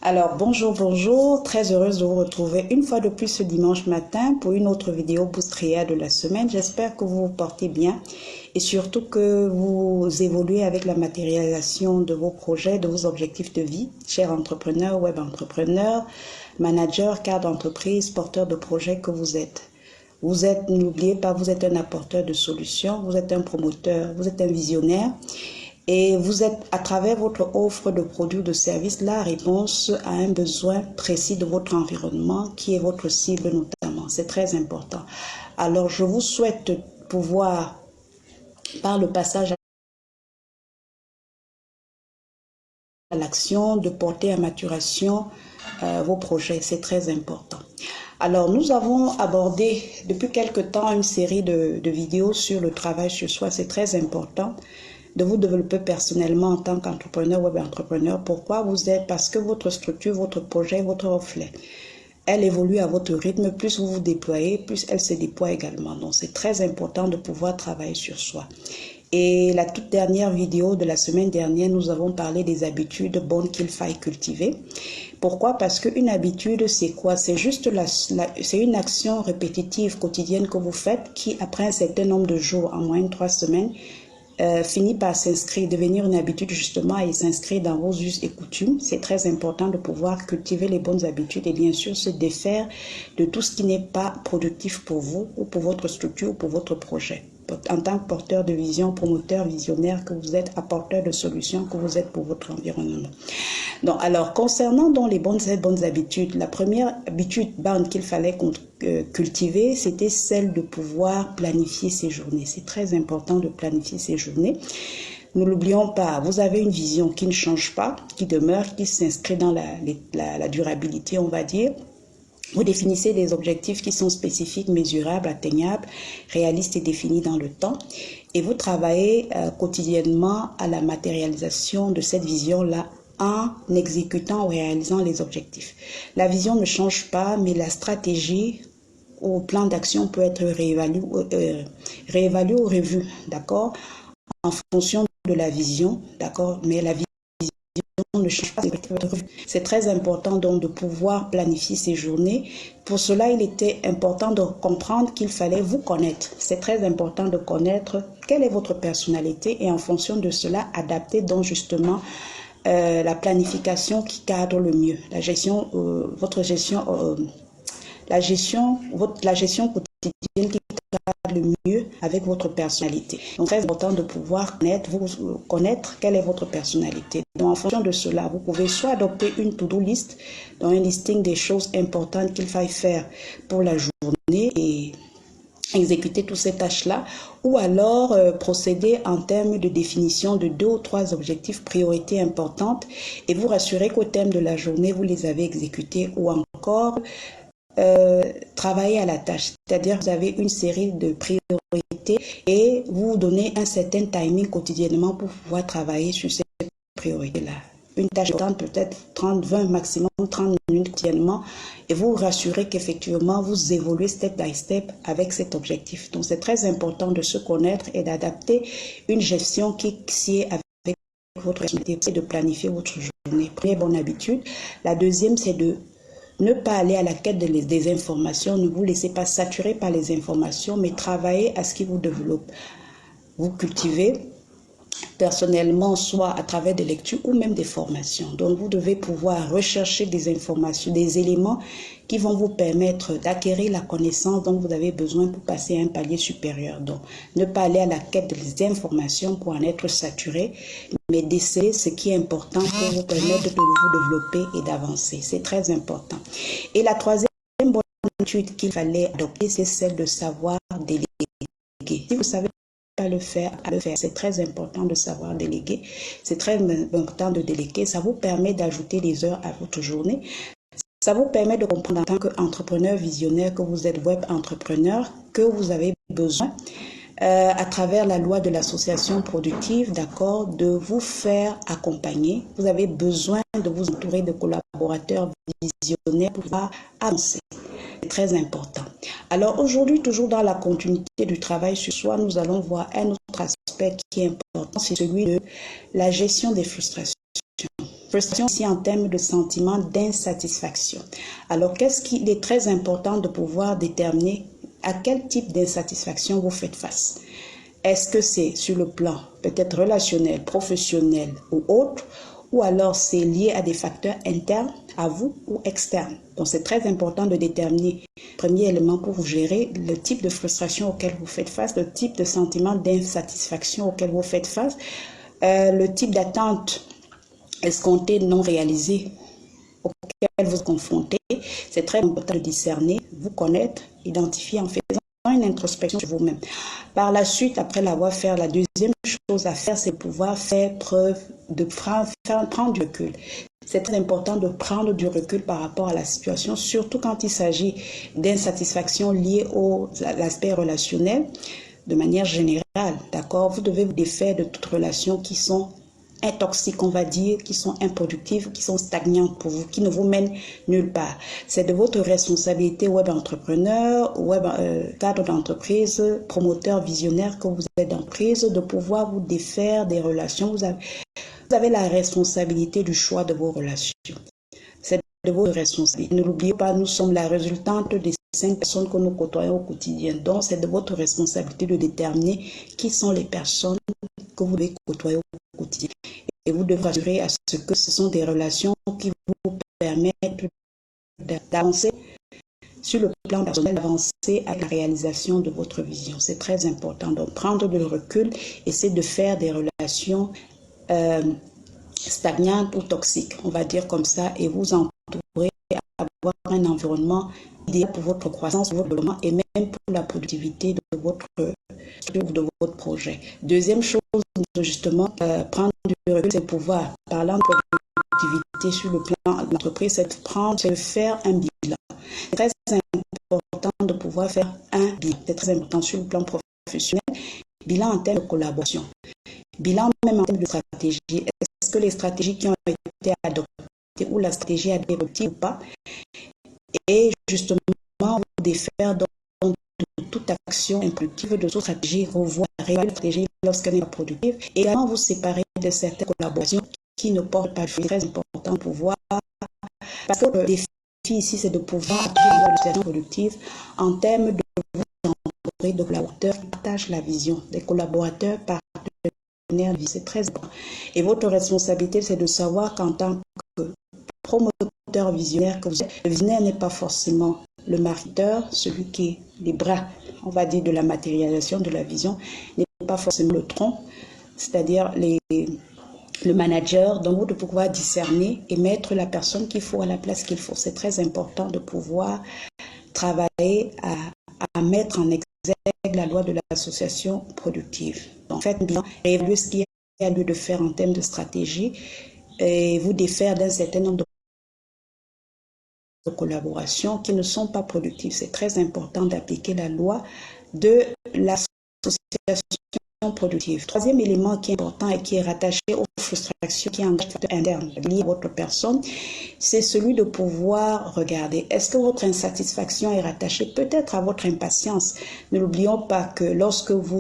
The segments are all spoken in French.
Alors, bonjour, très heureuse de vous retrouver une fois de plus ce dimanche matin pour une autre vidéo Boost Réa de la semaine. J'espère que vous vous portez bien et surtout que vous évoluez avec la matérialisation de vos projets, de vos objectifs de vie, chers entrepreneurs, web entrepreneurs, managers, cadres d'entreprise, porteurs de projets que vous êtes. Vous êtes, n'oubliez pas, vous êtes un apporteur de solutions, vous êtes un promoteur, vous êtes un visionnaire. Et vous êtes, à travers votre offre de produits ou de services, la réponse à un besoin précis de votre environnement, qui est votre cible notamment. C'est très important. Alors, je vous souhaite pouvoir, par le passage à l'action, de porter à maturation vos projets. C'est très important. Alors, nous avons abordé depuis quelque temps une série de vidéos sur le travail sur soi. C'est très important de vous développer personnellement en tant qu'entrepreneur, web entrepreneur. Pourquoi vous êtes? Parce que votre structure, votre projet, votre offre, elle évolue à votre rythme. Plus vous vous déployez, plus elle se déploie également. Donc, c'est très important de pouvoir travailler sur soi. Et la toute dernière vidéo de la semaine dernière, nous avons parlé des habitudes bonnes qu'il faille cultiver. Pourquoi? Parce qu'une habitude, c'est quoi? C'est juste c'est une action répétitive quotidienne que vous faites qui, après un certain nombre de jours, en moyenne 3 semaines, finit par s'inscrire, devenir une habitude justement et s'inscrire dans vos us et coutumes. C'est très important de pouvoir cultiver les bonnes habitudes et bien sûr se défaire de tout ce qui n'est pas productif pour vous ou pour votre structure ou pour votre projet. En tant que porteur de vision, promoteur, visionnaire que vous êtes, apporteur de solutions que vous êtes pour votre environnement. Donc, alors, concernant donc les bonnes habitudes, la première habitude qu'il fallait cultiver, c'était celle de pouvoir planifier ses journées. C'est très important de planifier ses journées. Ne l'oublions pas, vous avez une vision qui ne change pas, qui demeure, qui s'inscrit dans la durabilité, on va dire. Vous définissez des objectifs qui sont spécifiques, mesurables, atteignables, réalistes et définis dans le temps. Et vous travaillez quotidiennement à la matérialisation de cette vision-là en exécutant ou réalisant les objectifs. La vision ne change pas, mais la stratégie ou plan d'action peut être réévalué ou revu, d'accord, en fonction de la vision, d'accord, mais la vision ne change pas. C'est très important donc de pouvoir planifier ses journées. Pour cela, il était important de comprendre qu'il fallait vous connaître. C'est très important de connaître quelle est votre personnalité et en fonction de cela, adapter donc justement la planification qui cadre le mieux. La gestion quotidienne qui cadre le mieux avec votre personnalité. Donc, très important de pouvoir connaître quelle est votre personnalité. Donc, en fonction de cela, vous pouvez soit adopter une to-do list, donc un listing des choses importantes qu'il faille faire pour la journée et exécuter toutes ces tâches-là, ou alors procéder en termes de définition de 2 ou 3 objectifs, priorités importantes, et vous rassurer qu'au terme de la journée, vous les avez exécutés, ou encore travailler à la tâche, c'est-à-dire vous avez une série de priorités et vous donnez un certain timing quotidiennement pour pouvoir travailler sur ces priorités-là. Une tâche importante peut-être 30, 20, maximum 30 minutes quotidiennement et vous rassurez qu'effectivement vous évoluez step by step avec cet objectif. Donc c'est très important de se connaître et d'adapter une gestion qui est avec votre personnalité et de planifier votre journée. Première bonne habitude. La deuxième, c'est de ne pas aller à la quête des informations, ne vous laissez pas saturer par les informations, mais travaillez à ce qui vous développe. Vous cultivez personnellement, soit à travers des lectures ou même des formations. Donc, vous devez pouvoir rechercher des informations, des éléments qui vont vous permettre d'acquérir la connaissance dont vous avez besoin pour passer à un palier supérieur. Donc, ne pas aller à la quête des informations pour en être saturé, mais déceler ce qui est important pour vous permettre de vous développer et d'avancer. C'est très important. Et la troisième bonne habitude qu'il fallait adopter, c'est celle de savoir déléguer. Si vous savez pas le faire, à le faire. C'est très important de savoir déléguer. C'est très important de déléguer. Ça vous permet d'ajouter des heures à votre journée. Ça vous permet de comprendre en tant qu'entrepreneur visionnaire que vous êtes web entrepreneur, que vous avez besoin, à travers la loi de l'association productive, d'accord, de vous faire accompagner. Vous avez besoin de vous entourer de collaborateurs visionnaires pour pouvoir avancer. C'est très important. Alors aujourd'hui, toujours dans la continuité du travail sur soi, nous allons voir un autre aspect qui est important, c'est celui de la gestion des frustrations. frustration ici en termes de sentiment d'insatisfaction. Alors, qu'est-ce qu'il est très important de pouvoir déterminer à quel type d'insatisfaction vous faites face? Est-ce que c'est sur le plan peut-être relationnel, professionnel ou autre, ou alors c'est lié à des facteurs internes à vous ou externes? Donc c'est très important de déterminer, premier élément pour vous gérer, le type de frustration auquel vous faites face, le type de sentiment d'insatisfaction auquel vous faites face, le type d'attente escompté non réalisé auquel vous confrontez. C'est très important de discerner, vous connaître, identifier en faisant une introspection sur vous-même. Par la suite, après l'avoir fait, la deuxième chose à faire, c'est pouvoir faire preuve de prendre du recul. C'est très important de prendre du recul par rapport à la situation, surtout quand il s'agit d'insatisfaction liée à l'aspect relationnel. De manière générale, d'accord, vous devez vous défaire de toutes relations qui sont toxiques, on va dire, qui sont improductives, qui sont stagnantes pour vous, qui ne vous mènent nulle part. C'est de votre responsabilité, web entrepreneur, cadre d'entreprise, promoteur visionnaire que vous êtes d'entreprise, de pouvoir vous défaire des relations. Vous avez la responsabilité du choix de vos relations. C'est de votre responsabilité. Ne l'oubliez pas, nous sommes la résultante des 5 personnes que nous côtoyons au quotidien. Donc, c'est de votre responsabilité de déterminer qui sont les personnes que vous devez côtoyer au quotidien. Et vous devez assurer à ce que ce sont des relations qui vous permettent d'avancer sur le plan personnel, d'avancer à la réalisation de votre vision. C'est très important. Donc, prendre du recul, essayer de faire des relations stagnantes ou toxiques, on va dire comme ça, et vous entourer, avoir un environnement idéal pour votre croissance, pour votre développement et même pour la productivité de votre projet. Deuxième chose, justement, prendre du recul, c'est pouvoir, parlant de productivité sur le plan de l'entreprise, c'est de faire un bilan. C'est très important de pouvoir faire un bilan. C'est très important sur le plan professionnel, bilan en termes de collaboration, bilan même en termes de stratégie. Est-ce que les stratégies qui ont été adoptées ou la stratégie a été adoptée ou pas? Et justement, vous défaire de toute action improductive, de toute stratégie, revoir la stratégie lorsqu'elle n'est pas productive. Et également, vous séparer de certaines collaborations qui ne portent pas. C'est très important pour voir. Parce que le défi ici, c'est de pouvoir avoir une situation productive en termes de de collaborateurs qui partagent la vision, des collaborateurs partenaires. C'est très important. Et votre responsabilité, c'est de savoir qu'en tant que promoteur visionnaire que vous êtes, le visionnaire n'est pas forcément le marketeur, celui qui est les bras, on va dire, de la matérialisation de la vision, n'est pas forcément le tronc, c'est-à-dire le manager. Donc vous devez pouvoir discerner et mettre la personne qu'il faut à la place qu'il faut. C'est très important de pouvoir travailler à mettre en exergue la loi de l'association productive. Donc faites bien, réévaluez ce qu'il y a lieu de faire en termes de stratégie et vous défaire d'un certain nombre de collaborations qui ne sont pas productives. C'est très important d'appliquer la loi de l'association productive. Troisième élément qui est important et qui est rattaché aux frustrations qui engagent facteurs internes liés à votre personne, c'est celui de pouvoir regarder. Est-ce que votre insatisfaction est rattachée peut-être à votre impatience? Ne l'oublions pas que lorsque vous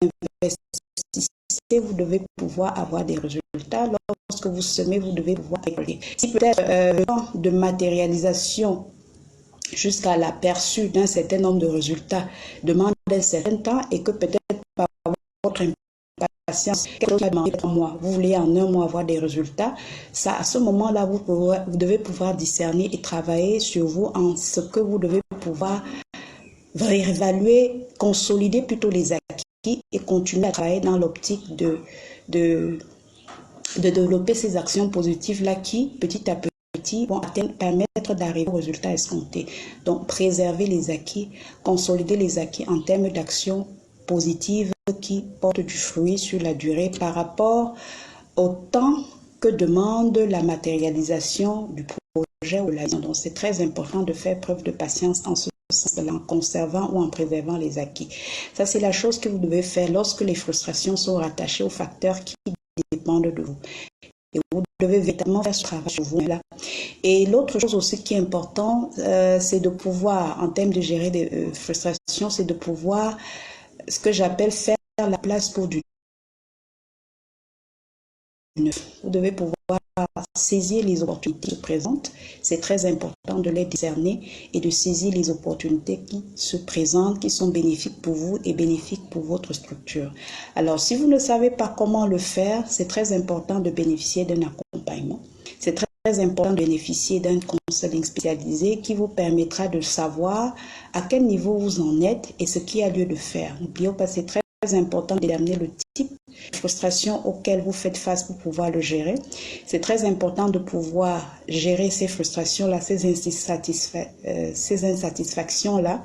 investissez, vous devez pouvoir avoir des résultats. Lorsque vous semez, vous devez pouvoir récolter. Si peut-être le temps de matérialisation jusqu'à l'aperçu d'un certain nombre de résultats demande un certain temps et que peut-être par votre impatience, quelque chose qui a demandé 3 mois, vous voulez en 1 mois avoir des résultats, ça, à ce moment-là, vous devez pouvoir discerner et travailler sur vous en ce que vous devez pouvoir réévaluer, consolider plutôt les acquis et continuer à travailler dans l'optique de développer ces actions positives-là qui, petit à petit, vont permettre d'arriver aux résultats escomptés. Donc, préserver les acquis, consolider les acquis en termes d'actions positives qui portent du fruit sur la durée par rapport au temps que demande la matérialisation du projet ou de la vision. Donc, c'est très important de faire preuve de patience en ce sens, en conservant ou en préservant les acquis. Ça, c'est la chose que vous devez faire lorsque les frustrations sont rattachées aux facteurs qui dépendent de vous. Et vous devez véritablement faire ce travail sur vous là. Et l'autre chose aussi qui est important, c'est de pouvoir, en termes de gérer des frustrations, c'est de pouvoir, ce que j'appelle faire la place pour du neuf. Vous devez pouvoir saisir les opportunités qui se présentent. C'est très important de les discerner et de saisir les opportunités qui se présentent, qui sont bénéfiques pour vous et bénéfiques pour votre structure. Alors, si vous ne savez pas comment le faire, c'est très important de bénéficier d'un accompagnement. C'est très important de bénéficier d'un counseling spécialisé qui vous permettra de savoir à quel niveau vous en êtes et ce qu'il y a lieu de faire. N'oubliez pas, c'est très important de déterminer le type de frustration auquel vous faites face pour pouvoir le gérer. C'est très important de pouvoir gérer ces frustrations-là, ces insatisfactions-là,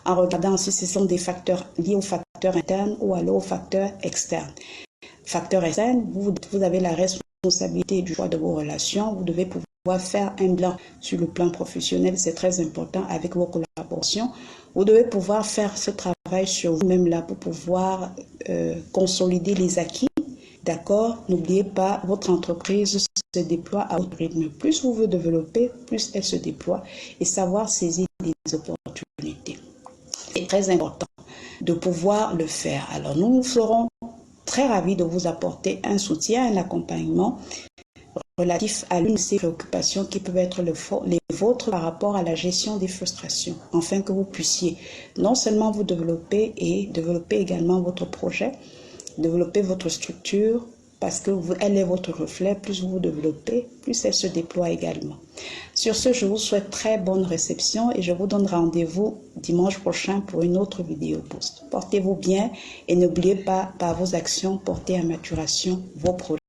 en regardant si ce sont des facteurs liés aux facteurs internes ou alors aux facteurs externes. Facteurs externes, vous avez la responsabilité du choix de vos relations. Vous devez pouvoir faire un bilan sur le plan professionnel. C'est très important avec vos collaborations. Vous devez pouvoir faire ce travail sur vous-même là pour pouvoir consolider les acquis. D'accord? N'oubliez pas, votre entreprise se déploie à haut rythme. Plus vous vous développez, plus elle se déploie et savoir saisir les opportunités. C'est très important de pouvoir le faire. Alors, nous serons très ravis de vous apporter un soutien, un accompagnement relatif à l'une de ces préoccupations qui peuvent être les vôtres par rapport à la gestion des frustrations, afin que vous puissiez non seulement vous développer et développer également votre projet, développer votre structure, parce qu'elle est votre reflet. Plus vous vous développez, plus elle se déploie également. Sur ce, je vous souhaite très bonne réception et je vous donne rendez-vous dimanche prochain pour une autre vidéo post. Portez-vous bien et n'oubliez pas, par vos actions, porter à maturation vos projets.